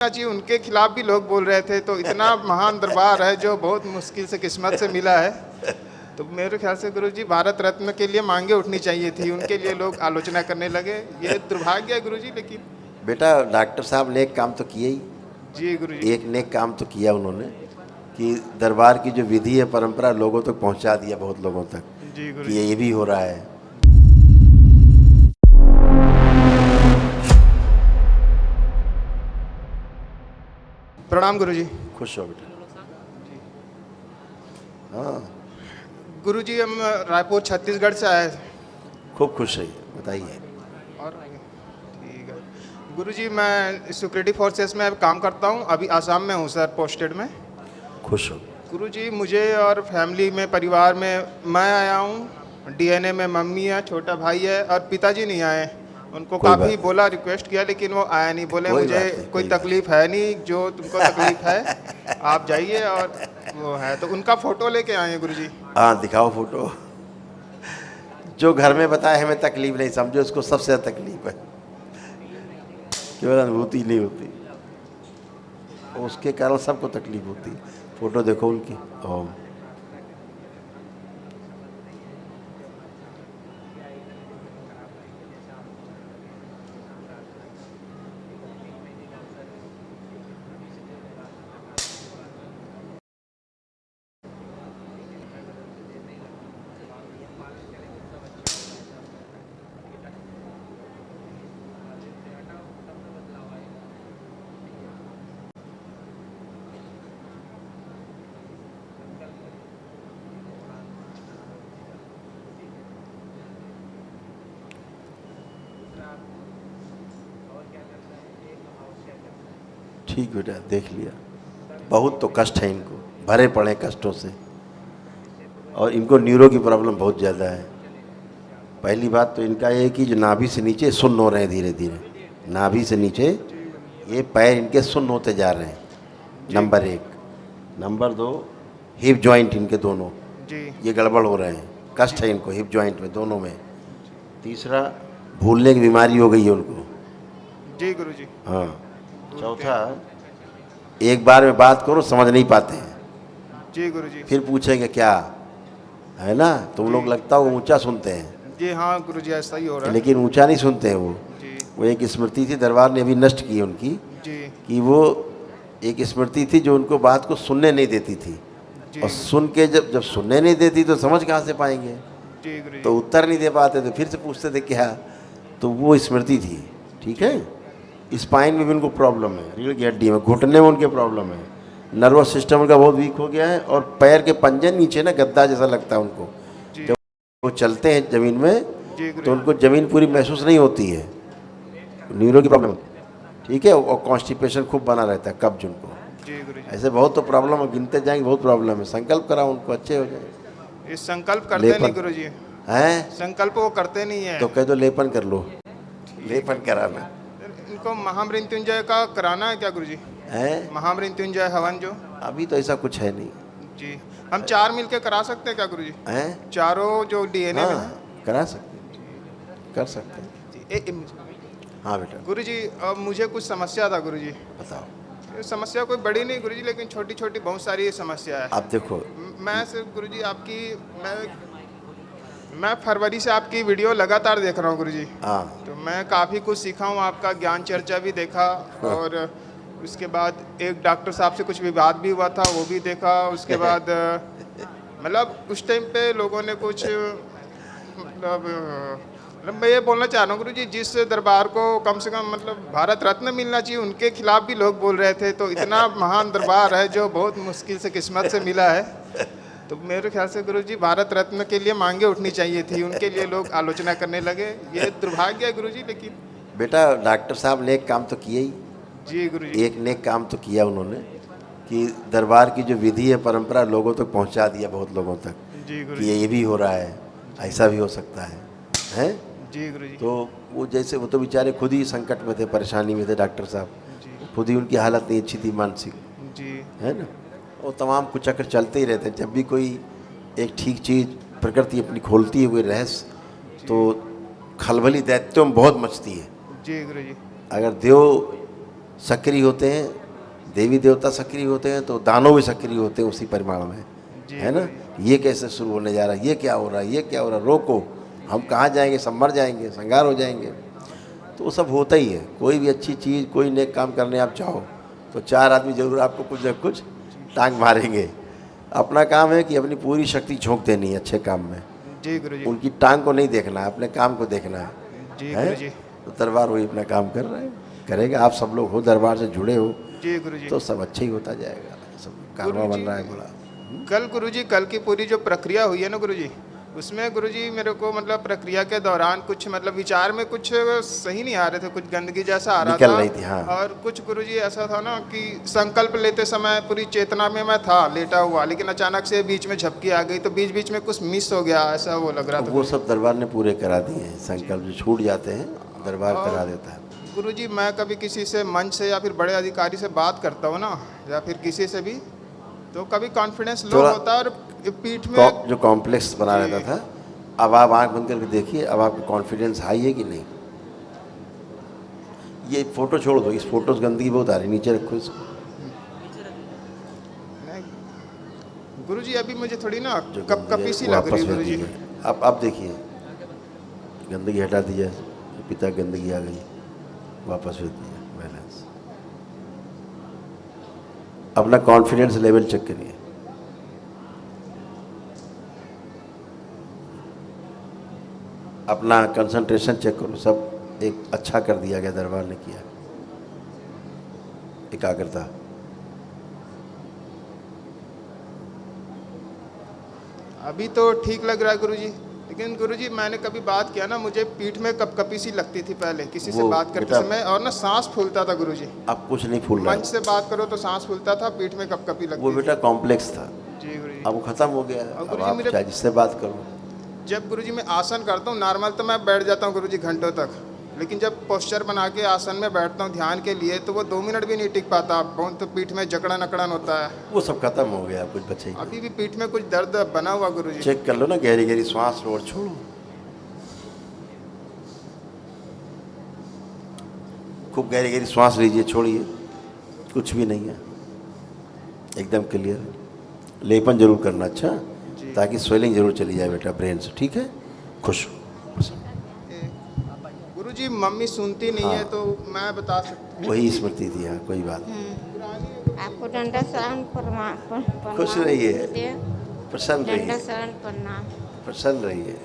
जी उनके खिलाफ भी लोग बोल रहे थे, तो इतना महान दरबार है जो बहुत मुश्किल से किस्मत से मिला है। तो मेरे ख्याल से गुरुजी भारत रत्न के लिए मांगे उठनी चाहिए थी, उनके लिए लोग आलोचना करने लगे। ये दुर्भाग्य है गुरुजी। लेकिन बेटा डॉक्टर साहब नेक काम तो किए ही। जी गुरुजी। एक नेक काम तो किया उन्होंने कि दरबार की जो विधि है परंपरा लोगों तक पहुंचा दिया, बहुत लोगों तक जी कि गुरुजी। ये भी हो रहा है। प्रणाम गुरुजी। खुश हो बेटा। हाँ, गुरुजी हम रायपुर छत्तीसगढ़ से आए। खूब खुश रहिए, बताइए। और ठीक है गुरुजी, मैं सिक्योरिटी फोर्सेस में काम करता हूँ, अभी आसाम में हूँ सर, पोस्टेड में। खुश हो। गुरुजी मुझे और फैमिली में, परिवार में मैं आया हूँ, डीएनए में मम्मी है, छोटा भाई है और पिताजी नहीं आए। उनको कोई बात काफ़ी नहीं। बोला, रिक्वेस्ट किया, लेकिन वो आया नहीं। बोले कोई मुझे बात नहीं, कोई कोई बात तकलीफ़ है नहीं, जो तुमको तकलीफ़ है आप जाइए। और वो है तो उनका फ़ोटो लेके आए हैं गुरुजी। हाँ, दिखाओ फोटो। जो घर में बताए हमें तकलीफ नहीं, समझो उसको सबसे ज़्यादा तकलीफ है, केवल अनुभूति नहीं होती, उसके कारण सबको तकलीफ होती है। फोटो देखो उनकी। ओम। ठीक बेटा, देख लिया। बहुत तो कष्ट है इनको, भरे पड़े कष्टों से, और इनको न्यूरो की प्रॉब्लम बहुत ज़्यादा है। पहली बात तो इनका ये है कि जो नाभि से नीचे सुन्न हो रहे हैं, धीरे धीरे नाभि से नीचे ये पैर इनके सुन्न होते जा रहे हैं, नंबर एक। नंबर दो, हिप जॉइंट इनके दोनों जी ये गड़बड़ हो रहे हैं, कष्ट है इनको हिप जॉइंट में, दोनों में। तीसरा, भूलने की बीमारी हो गई है उनको। जी गुरुजी। हाँ। चौथा, एक बार में बात करो समझ नहीं पाते हैं, जी गुरुजी। फिर पूछेंगे क्या है ना। तुम लोग लगता हो ऊंचा सुनते हैं, जी हाँ गुरुजी, ऐसा ही हो रहा है। लेकिन ऊंचा नहीं सुनते हैं वो। जी वो एक स्मृति थी, दरबार ने अभी नष्ट की उनकी, जी कि वो एक स्मृति थी जो उनको बात को सुनने नहीं देती थी। जी और सुन के जब जब सुनने नहीं देती तो समझ कहाँ से पाएंगे, जी गुरुजी। तो उत्तर नहीं दे पाते, तो फिर से पूछते थे क्या, तो वो स्मृति थी। ठीक है। स्पाइन में भी उनको प्रॉब्लम है, रीढ़ की हड्डी में, घुटने में उनके प्रॉब्लम है, नर्वस सिस्टम उनका बहुत वीक हो गया है, और पैर के पंजे नीचे ना गद्दा जैसा लगता है उनको। जी जब वो चलते हैं ज़मीन में जी तो गुरुजी। उनको ज़मीन पूरी महसूस नहीं होती है, न्यूरो की प्रॉब्लम। ठीक है। और कॉन्स्टिपेशन खूब बना रहता है, कब्ज उनको। जी गुरुजी। ऐसे बहुत तो प्रॉब्लम है, गिनते जाएंगे, बहुत प्रॉब्लम है। संकल्प कराओ उनको, अच्छे हो जाए। ये संकल्प करते लेपन। नहीं गुरुजी, हैं संकल्प वो करते नहीं है। तो कह दो लेपन कर लो, लेपन कराना इनको महामृत्युंजय का कराना है क्या गुरुजी? है। महामृत्युंजय हवन जो। अभी तो ऐसा कुछ है नहीं। जी हम चार मिलके करा सकते हैं क्या गुरुजी? हैं। चारों जो डीएनए में है। हाँ, करा सकते हैं, कर सकते हैं। हाँ बेटा, गुरुजी अब मुझे कुछ समस्या था गुरुजी। बताओ। ये समस्या कोई बड़ी नहीं गुरुजी, लेकिन छोटी छोटी बहुत सारी समस्या है। आप देखो। मैं सिर्फ गुरुजी आपकी, मैं फरवरी से आपकी वीडियो लगातार देख रहा हूँ गुरुजी। हाँ। तो मैं काफ़ी कुछ सीखा हूँ, आपका ज्ञान चर्चा भी देखा, और उसके बाद एक डॉक्टर साहब से कुछ विवाद भी हुआ था, वो भी देखा। उसके बाद मतलब उस टाइम पे लोगों ने कुछ मतलब मैं ये बोलना चाह रहा हूँ गुरुजी, जिस दरबार को कम से कम मतलब भारत रत्न मिलना चाहिए, उनके खिलाफ भी लोग बोल रहे थे। तो इतना महान दरबार है जो बहुत मुश्किल से किस्मत से मिला है। तो मेरे ख्याल से गुरुजी भारत रत्न के लिए मांगे उठनी चाहिए थी, उनके लिए लोग आलोचना करने लगे। ये दुर्भाग्य है गुरुजी। लेकिन बेटा डॉक्टर साहब नेक काम तो किए ही। जी गुरुजी। एक नेक काम तो किया उन्होंने कि दरबार की जो विधि है परंपरा लोगों तक पहुंचा दिया, बहुत लोगों तक जी कि गुरुजी। ये भी हो रहा है, ऐसा भी हो सकता है। हैं। जी गुरुजी। तो वो जैसे, वो तो बेचारे खुद ही संकट में थे, परेशानी में थे डॉक्टर साहब, जी खुद ही उनकी हालत नहीं अच्छी थी मानसिक, जी है ना। और तमाम कुछ चक्कर चलते ही रहते हैं। जब भी कोई एक ठीक चीज़ प्रकृति अपनी खोलती है, कोई रहस्य, तो खलबली दैत्यों में बहुत मचती है। जी गुरुजी। अगर देव सक्रिय होते हैं, देवी देवता सक्रिय होते हैं, तो दानव भी सक्रिय होते हैं उसी परिमाण में, जी है ना। ये कैसे शुरू होने जा रहा है, ये क्या हो रहा है, ये क्या हो रहा है, रोको, हम कहाँ जाएंगे, सब मर जाएंगे, संगार हो जाएंगे। तो वो सब होता ही है। कोई भी अच्छी चीज़, कोई नेक काम करने आप चाहो तो 4 आदमी जरूर आपको कुछ न कुछ टांग मारेंगे। अपना काम है कि अपनी पूरी शक्ति झोंक देनी है अच्छे काम में, जी गुरुजी। उनकी टांग को नहीं देखना है, अपने काम को देखना है। जी हैं? गुरुजी। तो दरबार वही अपना काम कर रहा है, करेगा। आप सब लोग हो दरबार से जुड़े हो जी गुरुजी। तो सब अच्छा ही होता जाएगा, सब कारवा बन रहा है बड़ा। कल गुरुजी, कल की पूरी जो प्रक्रिया हुई है ना गुरुजी, उसमें गुरुजी मेरे को मतलब प्रक्रिया के दौरान कुछ मतलब विचार में कुछ सही नहीं आ रहे थे, कुछ गंदगी जैसा आ रहा निकल था। रही थी, हाँ। और कुछ गुरुजी ऐसा था ना कि संकल्प लेते समय पूरी चेतना में मैं था लेटा हुआ, लेकिन अचानक से बीच में झपकी आ गई, तो बीच बीच में कुछ मिस हो गया, ऐसा वो लग रहा था। वो सब दरबार ने पूरे करा दिए हैं, संकल्प जो छूट जाते हैं दरबार और करा देता है। गुरुजी, मैं कभी किसी से मंच से या फिर बड़े अधिकारी से बात करता हूँ ना, या फिर किसी से भी, तो कभी कॉन्फिडेंस लो थोड़ा होता है और पीठ में जो कॉम्प्लेक्स बना जी। रहता था, अब आप आंख बंद करके देखिए, अब आपका कॉन्फिडेंस हाई है कि नहीं। ये फोटो छोड़ दो, इस फोटो से गंदगी बहुत आ रही है, नीचे रखो इसको। नहीं गुरुजी, अभी मुझे थोड़ी ना जो कप गंदगी कपी सी है, लग रही वापस है भेज गुरुजी। दीजिए। अब देखिए, गंदगी हटा दी जाए, पिता गंदगी आ गई, वापस भेज दिया बैलेंस। अपना कॉन्फिडेंस लेवल चेक करिए। अपना कंसंट्रेशन चेक करो, सब एक अच्छा कर दिया गया, दरबार ने किया। एकाग्रता, अभी तो ठीक लग रहा है गुरुजी, लेकिन गुरुजी मैंने कभी बात किया ना, मुझे पीठ में कपकपी सी लगती थी पहले किसी से वो बात करते बेटा- समय, और ना सांस फूलता था गुरुजी। अब कुछ नहीं फूल रहा मंच से बात करो तो सांस फूलता था, पीठ में कपकपी लगती वो थी। बेटा कॉम्प्लेक्स था, जी गुरुजी। अब वो ख़त्म हो गया है। और अब गुरुजी आप मेरे- चाहे जिससे बात करो। जब गुरुजी मैं आसन करता हूँ नॉर्मल, तो मैं बैठ जाता हूँ गुरुजी घंटों तक, लेकिन जब पोस्चर बना के आसन में बैठता हूँ ध्यान के लिए, तो वो 2 मिनट भी नहीं टिक पाता, बहुत तो पीठ में जकड़न अकड़न होता है। वो सब खत्म हो गया, कुछ बचे ही नहीं। अभी भी पीठ में कुछ दर्द बना हुआ गुरुजी। चेक कर लो ना, गहरी गहरी श्वास लो और छोड़ो। खूब गहरी गहरी श्वास लीजिए, छोड़िए, कुछ भी नहीं है, एकदम क्लियर। लेपन जरूर करना, अच्छा, ताकि स्वेलिंग जरूर चली जाए बेटा ब्रेन से, ठीक है। खुश हो। गुरुजी मम्मी सुनती नहीं है, तो मैं बता सकता वही स्मृति थी, हाँ, कोई बात नहीं। आपको दंडा शरण प्रणाम। खुश रहिए, प्रसन्न दंडा रहिए, शरण प्रणाम। प्रसन्न रहिए।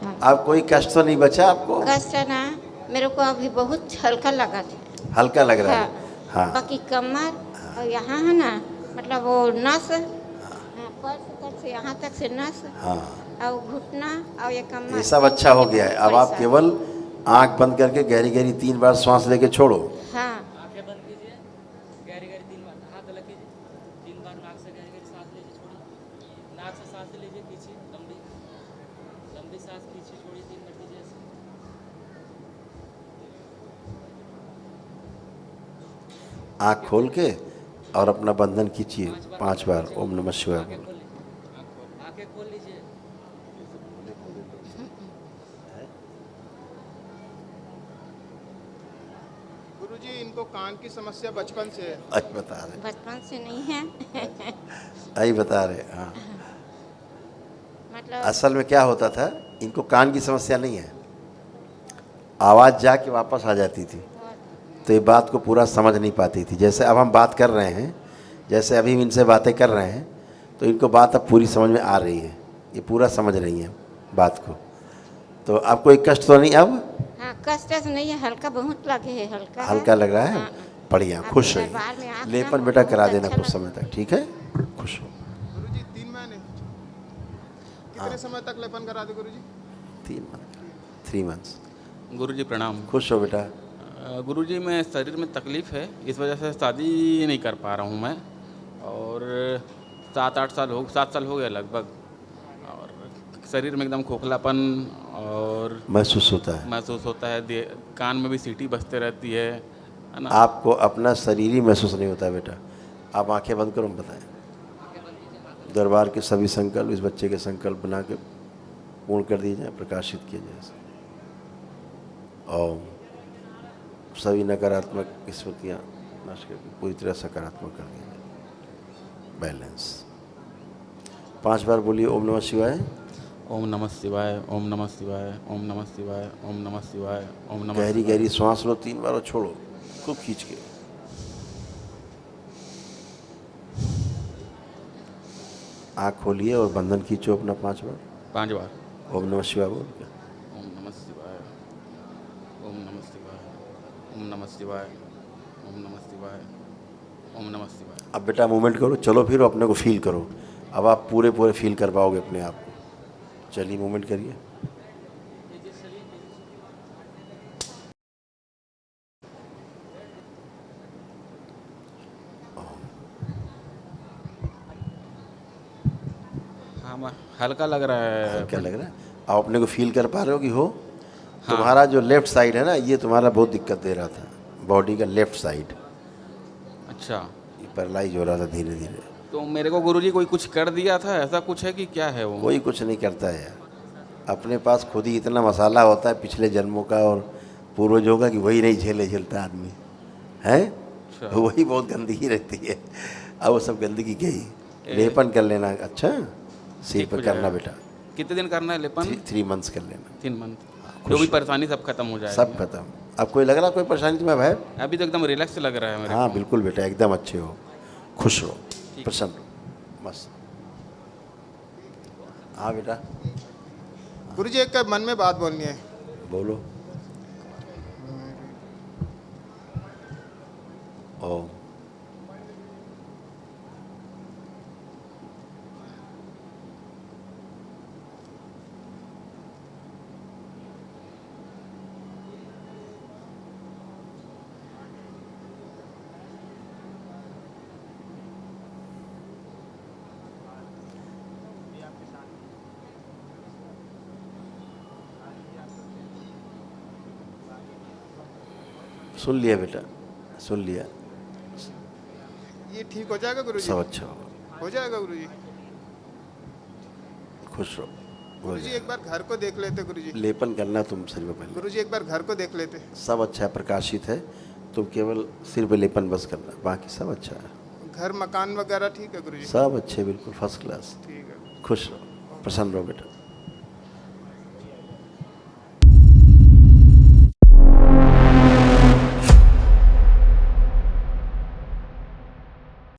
हाँ। आप कोई कष्ट तो नहीं बचा आपको? कष्ट ना, मेरे को अभी बहुत हल्का लगा था। हल्का लग रहा है, हाँ। हाँ। बाकी कमर और यहाँ है ना, मतलब वो नस, हाँ, पैर से तक से यहाँ तक से नस, हाँ, और घुटना और ये कमर, ये सब अच्छा हो गया है। अब आप केवल आंख बंद करके गहरी गहरी 3 बार श्वास लेके छोड़ो। हाँ। आंखें बंद कीजिए, गहरी गहरी 3 बार हाथ अलग कीजिए, 3 बार नाक से गहरी गहरी सांस लीजिए, छोड़िए। नाक से सांस लीजिए, खींचिए, लंबी लंबी सांस खींचिए, छोड़िए, 3 बार कीजिए ऐसे। आंख खोल के और अपना बंधन खींचिए 5 बार, ओम नमः शिवाय आंखें बोलो। खोल लीजिए, आंखें खोल लीजिए। गुरुजी इनको कान की समस्या बचपन से है। आई बता रहे, बचपन से नहीं है। आई बता रहे, हाँ। मतलब असल में क्या होता था, इनको कान की समस्या नहीं है, आवाज़ जाके वापस आ जाती थी, तो ये बात को पूरा समझ नहीं पाती थी। जैसे अब हम बात कर रहे हैं, जैसे अभी हम इनसे बातें कर रहे हैं, तो इनको बात अब पूरी समझ में आ रही है, ये पूरा समझ रही हैं बात को। तो आपको एक कष्ट तो नहीं अब? हाँ, कष्ट तो नहीं है, हल्का बहुत लगे है, हल्का है। हल्का लग रहा है, हाँ। बढ़िया, आप खुश दरबार में रहिए। आके लेपन ना बेटा बहुत करा देना अच्छा कुछ लगा। समय तक, ठीक है, खुश हो। गुरुजी 3 महीने कितने समय तक लेपन करा दे गुरुजी? 3 मंथ्स। गुरुजी प्रणाम। खुश हो बेटा। गुरुजी मैं शरीर में तकलीफ़ है, इस वजह से शादी नहीं कर पा रहा हूँ मैं, और 7 साल हो गया लगभग, और शरीर में एकदम खोखलापन और महसूस होता है, महसूस होता है, कान में भी सीटी बजते रहती है ना। आपको अपना शरीर ही महसूस नहीं होता बेटा। आप आंखें बंद करो, बताएं। दरबार के सभी संकल्प इस बच्चे के संकल्प बना के पूर्ण कर दिए जाए, प्रकाशित किए जाए। और सभी नकारात्मक स्मृतियाँ नष्ट करके पूरी तरह सकारात्मक कर देंगे। बैलेंस 5 बार बोलिए ओम नमः शिवाय। ओम नमः शिवाय, ओम नमः शिवाय, ओम नमः शिवाय, ओम नमः शिवाय, ओम नमः गहरी शिवाय। गहरी सांस लो 3 बार और छोड़ो खूब खींच के। आँख खोलिए और बंधन खींचो अपना 5 बार। 5 बार। ओम नमः शिवाय बोल के। ओम नमः शिवाय, ओम नमः शिवाय, ओम नमः शिवाय, ओम नमः शिवाय, ओम नमः शिवाय। अब बेटा मूवमेंट करो, चलो फिर अपने को फील करो। अब आप पूरे पूरे फील कर पाओगे अपने आप को। चलिए मूवमेंट करिए। हाँ हल्का लग रहा है। क्या लग रहा है? आप अपने को फील कर पा रहे हो कि हो? तुम्हारा जो लेफ्ट साइड है ना, ये तुम्हारा बहुत दिक्कत दे रहा था। बॉडी का लेफ्ट साइड अच्छा, ये पैरालाइज हो रहा था धीरे धीरे। तो मेरे को गुरुजी कोई कुछ कर दिया था, ऐसा कुछ है कि क्या है वो? कोई कुछ नहीं करता है यार। अपने पास खुद ही इतना मसाला होता है पिछले जन्मों का और पूर्वजों का कि वही नहीं झेलता आदमी है। अच्छा। वही बहुत गंदगी रहती है। अब वो सब गंदगी गई। लेपन कर लेना। अच्छा सिर ठीक पर हो करना जाएगा। बेटा। कितने दिन करना है लेपन? 3 मंथ्स कर लेना। 3 मंथ। जो भी परेशानी सब खत्म हो जाएगी। सब खत्म। अब कोई लग रहा कोई परेशानी तुम्हें भाई? अभी तो एकदम रिलैक्स लग रहा है मेरे हाँ को। बिल्कुल बेटा, एकदम अच्छे हो, खुश रहो, प्रसन्न रहो, मस्त। हाँ बेटा गुरुजी एक मन में बात बोलनी है। बोलो। ओम सुन लिया बेटा, सुन लिया। ये ठीक हो जाएगा गुरुजी? सब अच्छा होगा, हो जाएगा गुरुजी। खुश रहो। हो गुरुजी जाएगा। एक बार घर को देख लेते गुरुजी। लेपन करना तुम सिर में पहले। गुरुजी एक बार घर को देख लेते। सब अच्छा है, प्रकाशित है। तुम केवल सिर पे लेपन बस करना, बाकी सब अच्छा है। घर मकान वगैरह ठीक है गुरुजी? सब अच्छे, बिल्कुल फर्स्ट क्लास। ठीक है। खुश रहो, प्रसन्न रहो बेटा।